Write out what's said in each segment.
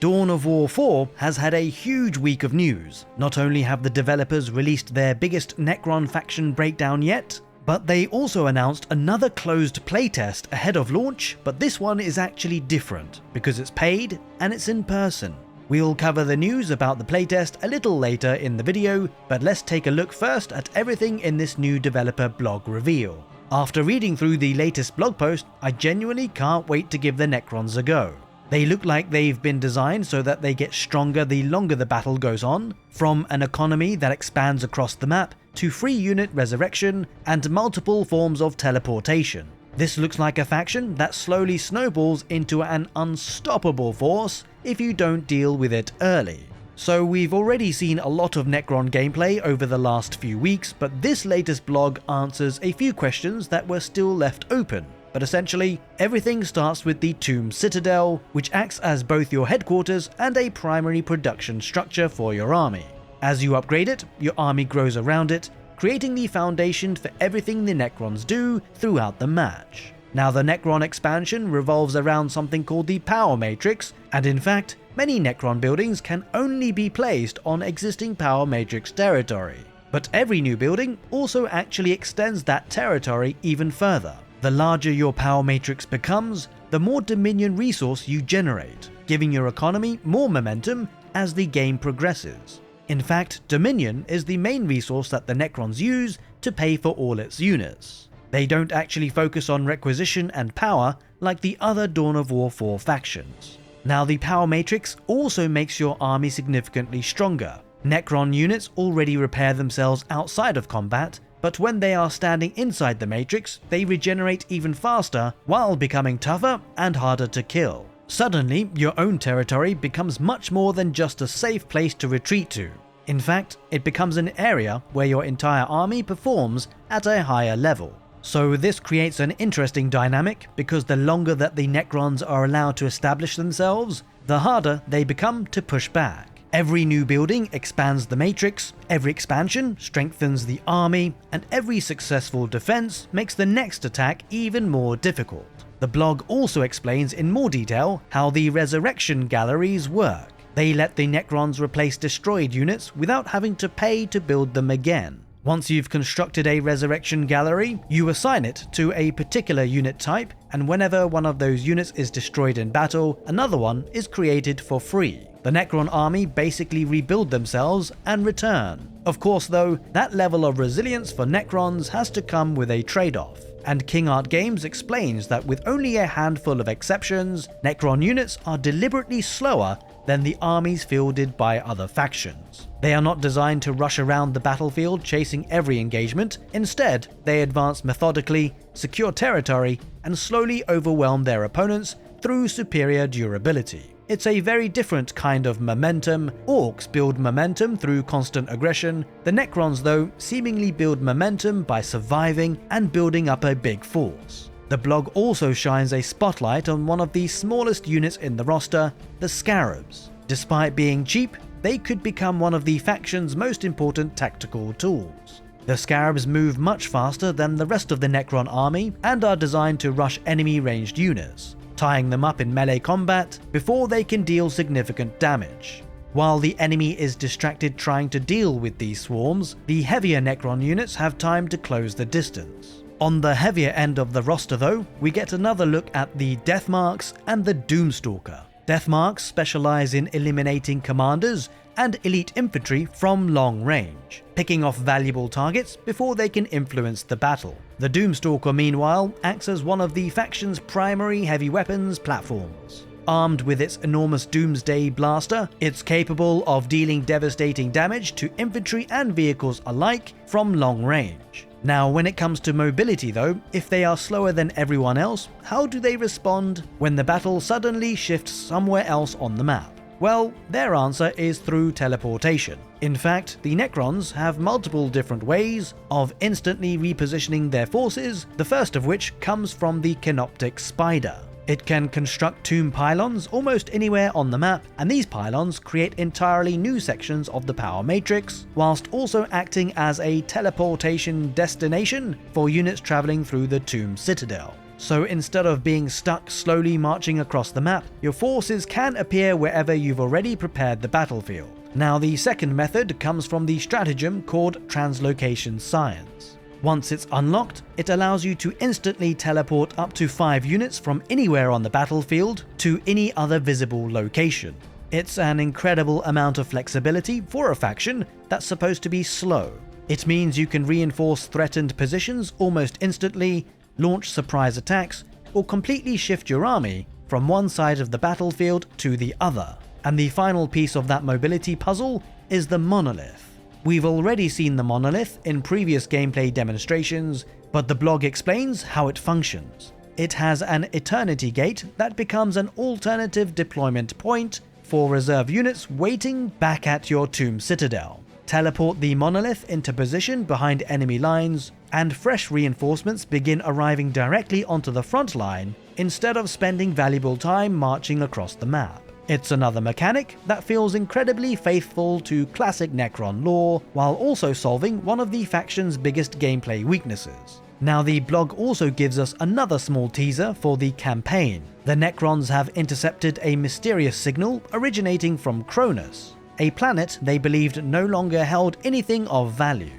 Dawn of War 4 has had a huge week of news. Not only have the developers released their biggest Necron faction breakdown yet, but they also announced another closed playtest ahead of launch, but this one is actually different because it's paid and it's in person. We'll cover the news about the playtest a little later in the video, but let's take a look first at everything in this new developer blog reveal. After reading through the latest blog post, I genuinely can't wait to give the Necrons a go. They look like they've been designed so that they get stronger the longer the battle goes on, from an economy that expands across the map to free unit resurrection and multiple forms of teleportation. This looks like a faction that slowly snowballs into an unstoppable force if you don't deal with it early. So we've already seen a lot of Necron gameplay over the last few weeks, but this latest blog answers a few questions that were still left open. But essentially, everything starts with the Tomb Citadel, which acts as both your headquarters and a primary production structure for your army. As you upgrade it, your army grows around it, creating the foundation for everything the Necrons do throughout the match. Now, the Necron expansion revolves around something called the Power Matrix, and in fact, many Necron buildings can only be placed on existing Power Matrix territory. But every new building also actually extends that territory even further. The larger your Power Matrix becomes, the more Dominion resource you generate, giving your economy more momentum as the game progresses. In fact, Dominion is the main resource that the Necrons use to pay for all its units. They don't actually focus on requisition and power like the other Dawn of War 4 factions. Now, the Power Matrix also makes your army significantly stronger. Necron units already repair themselves outside of combat, but when they are standing inside the Matrix, they regenerate even faster while becoming tougher and harder to kill. Suddenly, your own territory becomes much more than just a safe place to retreat to. In fact, it becomes an area where your entire army performs at a higher level. So this creates an interesting dynamic because the longer that the Necrons are allowed to establish themselves, the harder they become to push back. Every new building expands the Matrix, every expansion strengthens the army, and every successful defense makes the next attack even more difficult. The blog also explains in more detail how the resurrection galleries work. They let the Necrons replace destroyed units without having to pay to build them again. Once you've constructed a resurrection gallery, you assign it to a particular unit type, and whenever one of those units is destroyed in battle, another one is created for free. The Necron army basically rebuild themselves and return. Of course though, that level of resilience for Necrons has to come with a trade-off. And King Art Games explains that with only a handful of exceptions, Necron units are deliberately slower than the armies fielded by other factions. They are not designed to rush around the battlefield chasing every engagement. Instead, they advance methodically, secure territory, and slowly overwhelm their opponents through superior durability. It's a very different kind of momentum. Orcs build momentum through constant aggression. The Necrons, though, seemingly build momentum by surviving and building up a big force. The blog also shines a spotlight on one of the smallest units in the roster, the Scarabs. Despite being cheap, they could become one of the faction's most important tactical tools. The Scarabs move much faster than the rest of the Necron army and are designed to rush enemy ranged units, tying them up in melee combat before they can deal significant damage. While the enemy is distracted trying to deal with these swarms, the heavier Necron units have time to close the distance. On the heavier end of the roster though, we get another look at the Deathmarks and the Doomstalker. Deathmarks specialize in eliminating commanders and elite infantry from long range, picking off valuable targets before they can influence the battle. The Doomstalker, meanwhile, acts as one of the faction's primary heavy weapons platforms. Armed with its enormous Doomsday Blaster, it's capable of dealing devastating damage to infantry and vehicles alike from long range. Now, when it comes to mobility though, if they are slower than everyone else, how do they respond when the battle suddenly shifts somewhere else on the map? Well, their answer is through teleportation. In fact, the Necrons have multiple different ways of instantly repositioning their forces, the first of which comes from the Canoptic Spider. It can construct tomb pylons almost anywhere on the map, and these pylons create entirely new sections of the power matrix, whilst also acting as a teleportation destination for units traveling through the Tomb Citadel. So instead of being stuck slowly marching across the map, your forces can appear wherever you've already prepared the battlefield. Now, the second method comes from the stratagem called translocation science. Once it's unlocked, it allows you to instantly teleport up to 5 units from anywhere on the battlefield to any other visible location. It's an incredible amount of flexibility for a faction that's supposed to be slow. It means you can reinforce threatened positions almost instantly, launch surprise attacks, or completely shift your army from one side of the battlefield to the other. And the final piece of that mobility puzzle is the monolith. We've already seen the monolith in previous gameplay demonstrations, but the blog explains how it functions. It has an eternity gate that becomes an alternative deployment point for reserve units waiting back at your tomb citadel. Teleport the monolith into position behind enemy lines, and fresh reinforcements begin arriving directly onto the front line instead of spending valuable time marching across the map. It's another mechanic that feels incredibly faithful to classic Necron lore, while also solving one of the faction's biggest gameplay weaknesses. Now, the blog also gives us another small teaser for the campaign. The Necrons have intercepted a mysterious signal originating from Cronus, a planet they believed no longer held anything of value.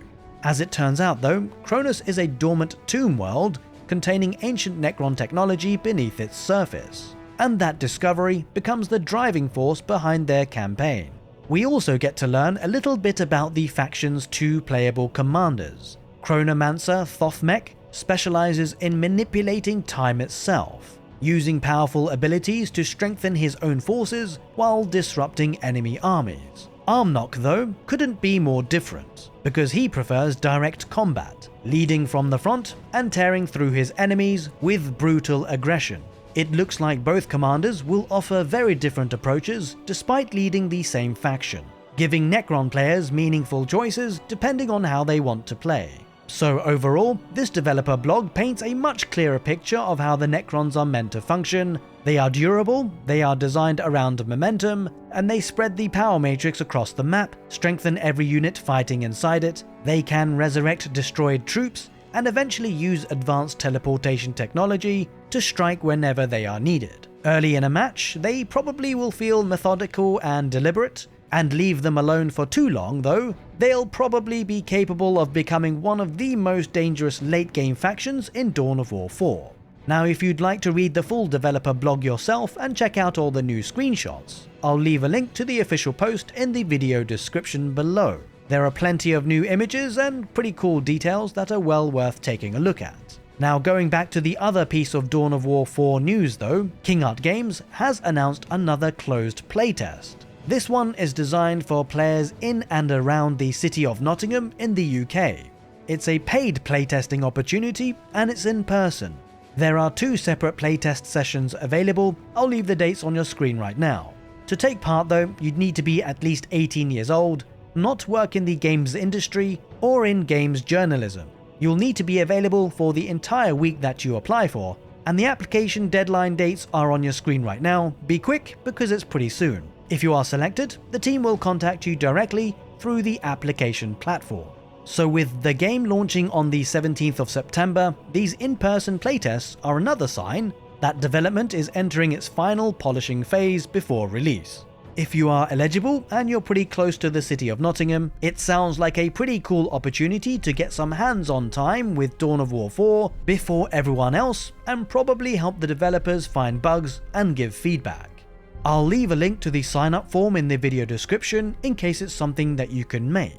As it turns out though, Cronus is a dormant tomb world containing ancient Necron technology beneath its surface, and that discovery becomes the driving force behind their campaign. We also get to learn a little bit about the faction's 2 playable commanders. Chronomancer Thothmek specializes in manipulating time itself, using powerful abilities to strengthen his own forces while disrupting enemy armies. Armnock, though, couldn't be more different, because he prefers direct combat, leading from the front and tearing through his enemies with brutal aggression. It looks like both commanders will offer very different approaches despite leading the same faction, giving Necron players meaningful choices depending on how they want to play. So overall, this developer blog paints a much clearer picture of how the Necrons are meant to function. They are durable, they are designed around momentum, and they spread the power matrix across the map, strengthen every unit fighting inside it. They can resurrect destroyed troops, and eventually use advanced teleportation technology to strike whenever they are needed. Early in a match, they probably will feel methodical and deliberate, and leave them alone for too long though, they'll probably be capable of becoming one of the most dangerous late-game factions in Dawn of War 4. Now, if you'd like to read the full developer blog yourself and check out all the new screenshots, I'll leave a link to the official post in the video description below. There are plenty of new images and pretty cool details that are well worth taking a look at. Now, going back to the other piece of Dawn of War 4 news though, King Art Games has announced another closed playtest. This one is designed for players in and around the city of Nottingham in the UK. It's a paid playtesting opportunity and it's in person. There are 2 separate playtest sessions available. I'll leave the dates on your screen right now. To take part though, you'd need to be at least 18 years old, not work in the games industry or in games journalism. You'll need to be available for the entire week that you apply for, and the application deadline dates are on your screen right now. Be quick because it's pretty soon. If you are selected, the team will contact you directly through the application platform. So with the game launching on the 17th of September, these in-person playtests are another sign that development is entering its final polishing phase before release. If you are eligible and you're pretty close to the city of Nottingham, it sounds like a pretty cool opportunity to get some hands-on time with Dawn of War 4 before everyone else, and probably help the developers find bugs and give feedback. I'll leave a link to the sign-up form in the video description in case it's something that you can make.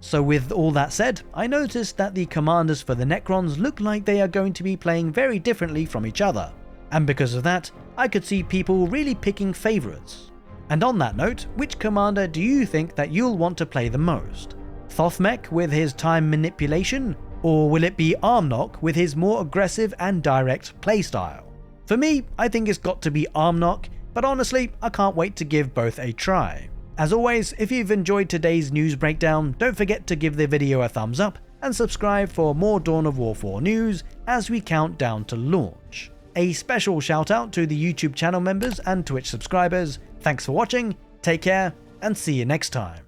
So with all that said, I noticed that the commanders for the Necrons look like they are going to be playing very differently from each other, and because of that, I could see people really picking favourites. And on that note, which commander do you think that you'll want to play the most? Thothmek with his time manipulation, or will it be Armnock with his more aggressive and direct playstyle? For me, I think it's got to be Armnock, but honestly, I can't wait to give both a try. As always, if you've enjoyed today's news breakdown, don't forget to give the video a thumbs up and subscribe for more Dawn of War 4 news as we count down to launch. A special shout out to the YouTube channel members and Twitch subscribers. Thanks for watching, take care, and see you next time.